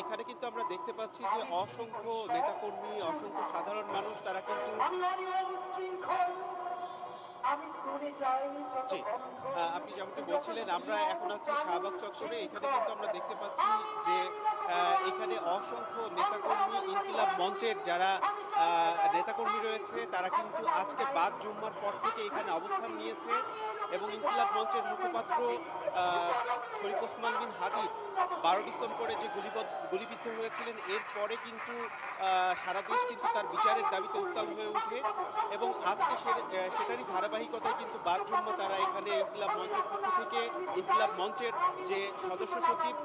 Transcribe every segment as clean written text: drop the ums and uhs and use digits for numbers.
এখানে কিন্তু আমরা দেখতে পাচ্ছি যে অসংখ্য নেতাকর্মী, অসংখ্য সাধারণ মানুষ তারা কিন্তু জি, আপনি যেমনটি বলছিলেন আমরা এখন আছি শাহবাগ চত্বরে। এখানে কিন্তু আমরা দেখতে পাচ্ছি যে এখানে অসংখ্য নেতাকর্মী, ইনকিলাব মঞ্চের যারা নেতাকর্মী রয়েছে তারা কিন্তু আজকে বাদ জুম্মার পর থেকে এখানে অবস্থান নিয়েছে এবং ইনকিলাব মঞ্চের মুখপাত্র শরীফ ওসমান বিন হাদির 12 ডিসেম্বরে যে গুলিবিদ্ধ হয়েছিলেন এরপরে কিন্তু সারা দেশ কিন্তু তার বিচারের দাবিতে উত্তাল হয়ে ওঠে এবং আজকে সেটারই ধারাবাহিকতায় কিন্তু বাদ জুম্মা তারা এখানে ইনকিলাব মঞ্চের পক্ষ থেকে ইনকিলাব মঞ্চের যে সদস্য সচিব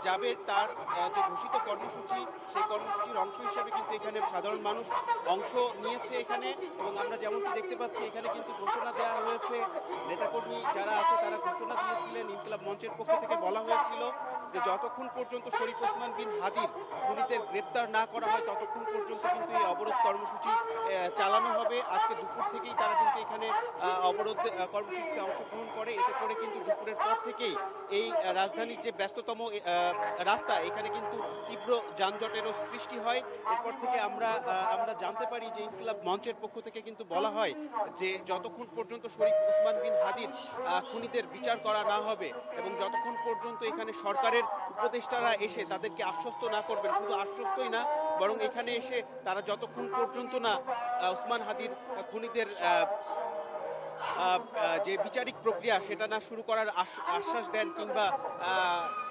জাবের তার যে ঘোষিত কর্মসূচি সেই কর্মসূচির অংশ হিসেবে কিন্তু এখানে সাধারণ মানুষ অংশ নিয়েছে এখানে এবং আমরা যেমনটি দেখতে পাচ্ছি এখানে কিন্তু ঘোষণা দেওয়া হয়েছে। নেতাকর্মী যারা আছে তারা ঘোষণা দিয়েছিলেন, ইনকিলাব মঞ্চের পক্ষ থেকে বলা হয়েছিল যে যতক্ষণ পর্যন্ত শরীফ ওসমান বিন হাদির খুনিদের গ্রেপ্তার না করা হয় ততক্ষণ পর্যন্ত কিন্তু এই অবরোধ কর্মসূচি চালানো হবে। আজকে দুপুর থেকেই তারা কিন্তু এখানে অবরোধ কর্মসূচিতে অংশগ্রহণ করে। এতে করে কিন্তু দুপুরের পর থেকেই এই রাজধানীর যে ব্যস্ততম রাস্তা এখানে কিন্তু তীব্র যানজটেরও সৃষ্টি হয়। এরপর থেকে আমরা জানতে পারি যে ইনকিলাব মঞ্চের পক্ষ থেকে কিন্তু বলা হয় যে যতক্ষণ পর্যন্ত শরীফ ওসমান বিন হাদির খুনিদের বিচার করা না হবে এবং যতক্ষণ পর্যন্ত এখানে সরকারের উপদেষ্টারা এসে তাদেরকে আশ্বস্ত না করবেন, শুধু আশ্বস্তই না বরং এখানে এসে তারা যতক্ষণ পর্যন্ত না ওসমান হাদির খুনিদের যে বিচারিক প্রক্রিয়া সেটা না শুরু করার আশ্বাস দেন কিংবা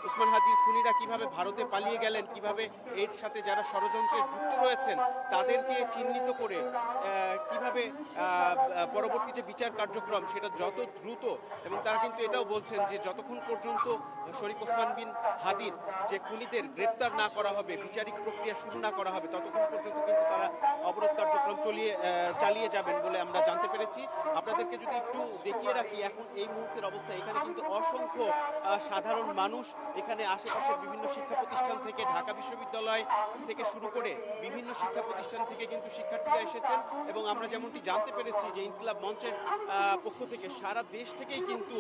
ওসমান হাদির খুনিরা কিভাবে ভারতে পালিয়ে গেলেন, কিভাবে এর সাথে যারা ষড়যন্ত্রে যুক্ত রয়েছেন তাদেরকে চিহ্নিত করে কিভাবে পরবর্তী যে বিচার কার্যক্রম সেটা যত দ্রুত এবং তারা কিন্তু এটাও বলছেন যে যতক্ষণ পর্যন্ত শরীফ ওসমান বিন হাদির যে খুনিদের গ্রেপ্তার না করা হবে, বিচারিক প্রক্রিয়া শুরু না করা হবে ততক্ষণ পর্যন্ত কিন্তু তারা অবরোধ কার্যক্রম চালিয়ে যাবেন বলে আমরা জানতে পেরেছি। আপনাদেরকে যদি একটু দেখিয়ে রাখি এখন এই মুহূর্তের অবস্থা, এখানে কিন্তু অসংখ্য সাধারণ মানুষ এখানে আশেপাশের বিভিন্ন শিক্ষা প্রতিষ্ঠান থেকে, ঢাকা বিশ্ববিদ্যালয় থেকে শুরু করে বিভিন্ন শিক্ষা প্রতিষ্ঠান থেকে কিন্তু শিক্ষার্থীরা এসেছেন এবং আমরা যেমনটি জানতে পেরেছি যে ইনকিলাব মঞ্চের পক্ষ থেকে সারা দেশ থেকেই কিন্তু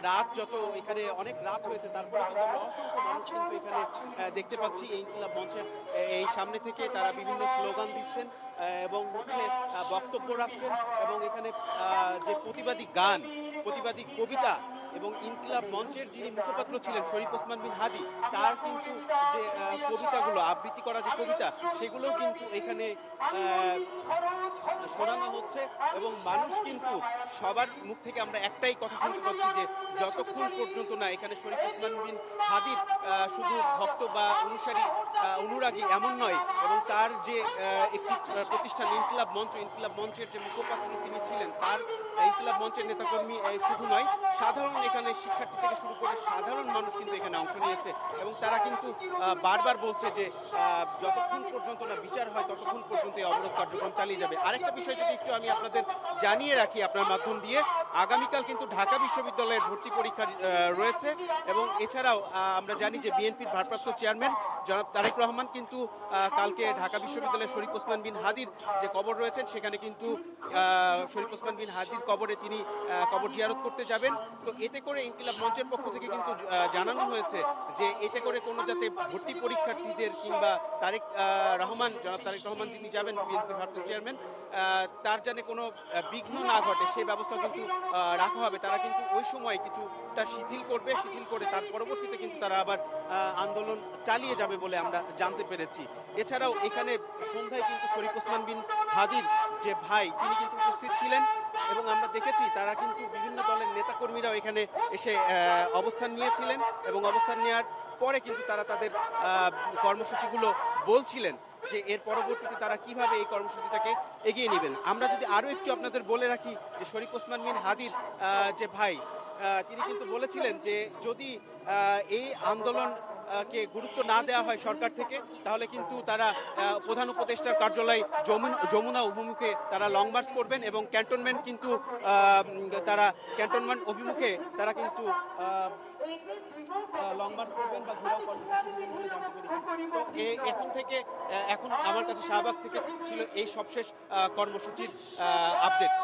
রাত যত এখানে অনেক রাত হয়েছে তারপরে কিন্তু আমরা অসংখ্য মানুষ কিন্তু এখানে দেখতে পাচ্ছি এই ইনকিলাব মঞ্চের এই সামনে থেকে তারা বিভিন্ন স্লোগান দিচ্ছেন এবং হচ্ছে বক্তব্য রাখছেন এবং এখানে যে প্রতিবাদী গান, প্রতিবাদী কবিতা এবং ইনকিলাব মঞ্চের যিনি মুখপাত্র ছিলেন শরীফ ওসমান বিন হাদি তার কিন্তু যে কবিতাগুলো আবৃত্তি করা যে কবিতা সেগুলোও কিন্তু এখানে শোনানো হচ্ছে এবং মানুষ কিন্তু সবার মুখ থেকে আমরা একটাই কথা শুনতে পাচ্ছি যে যতক্ষণ পর্যন্ত না এখানে শরীফ ওসমান বিন হাদির শুধু ভক্ত বা অনুরাগী এমন নয় এবং তার যে একটি প্রতিষ্ঠান ইনকিলাব মঞ্চের যে মুখপাত্র তিনি ছিলেন তার ইনকিলাব মঞ্চের নেতাকর্মী শুধু নয় সাধারণ এখানে শিক্ষার্থী থেকে শুরু করে সাধারণ মানুষ কিন্তু এখানে অংশ নিয়েছে এবং তারা কিন্তু বারবার বলছে যে যতক্ষণ পর্যন্ত না বিচার হয় ততক্ষণ পর্যন্ত এই অবরোধ কার্যক্রম চালিয়ে যাবে। আরেকটা বিষয় যদি একটু আমি আপনাদের জানিয়ে রাখি আপনার মাধ্যম দিয়ে, আগামীকাল কিন্তু ঢাকা বিশ্ববিদ্যালয়ের ভর্তি পরীক্ষা রয়েছে এবং এছাড়াও আমরা জানি যে বিএনপির ভারপ্রাপ্ত চেয়ারম্যান জনাব তারেক রহমান কিন্তু কালকে ঢাকা বিশ্ববিদ্যালয়ের শরীফ ওসমান বিন হাদির যে কবর রয়েছেন সেখানে কিন্তু শরীফ ওসমান বিন হাদির কবরে তিনি কবর জিয়ারত করতে যাবেন। তো এতে করে ইনকিলাব মঞ্চের পক্ষ থেকে কিন্তু জানানো হয়েছে যে এতে করে কোনো যাতে ভর্তি পরীক্ষার্থীদের কিংবা জনাব তারেক রহমান যিনি যাবেন বিএনপির ভারপ্রাপ্ত চেয়ারম্যান তার যেন কোনো বিঘ্ন না ঘটে সেই ব্যবস্থা কিন্তু রাখা হবে। তারা কিন্তু ওই সময় কিছুটা শিথিল করে তার পরবর্তীতে কিন্তু তারা আবার আন্দোলন চালিয়ে যাবে বলে আমরা জানতে পেরেছি। এছাড়াও এখানে সন্ধ্যায় কিন্তু শরীফ ওসমান বিন হাদির যে ভাই তিনি কিন্তু উপস্থিত ছিলেন এবং আমরা দেখেছি তারা কিন্তু বিভিন্ন দলের নেতাকর্মীরাও এখানে এসে অবস্থান নিয়েছিলেন এবং অবস্থান নেওয়ার পরে কিন্তু তারা তাদের কর্মসূচিগুলো বলছিলেন যে এর পরবর্তীতে তারা কিভাবে এই কর্মসূচিটাকে এগিয়ে নেবেন। আমরা যদি আরও একটু আপনাদের বলে রাখি যে শরীফ ওসমান বিন হাদির যে ভাই তিনি কিন্তু বলেছিলেন যে যদি এই আন্দোলন কে গুরুত্ব না দেওয়া হয় সরকার থেকে তাহলে কিন্তু তারা প্রধান উপদেষ্টার কার্যালয় যমুনা অভিমুখে তারা লং মার্চ করবেন এবং ক্যান্টনমেন্ট অভিমুখে তারা কিন্তু লং মার্চ করবেন বা ঘোরাও কর্মসূচি বলে জানতে পেরেছি। এখন আমার কাছে শাহবাগ থেকে ছিল এই সবশেষ কর্মসূচির আপডেট।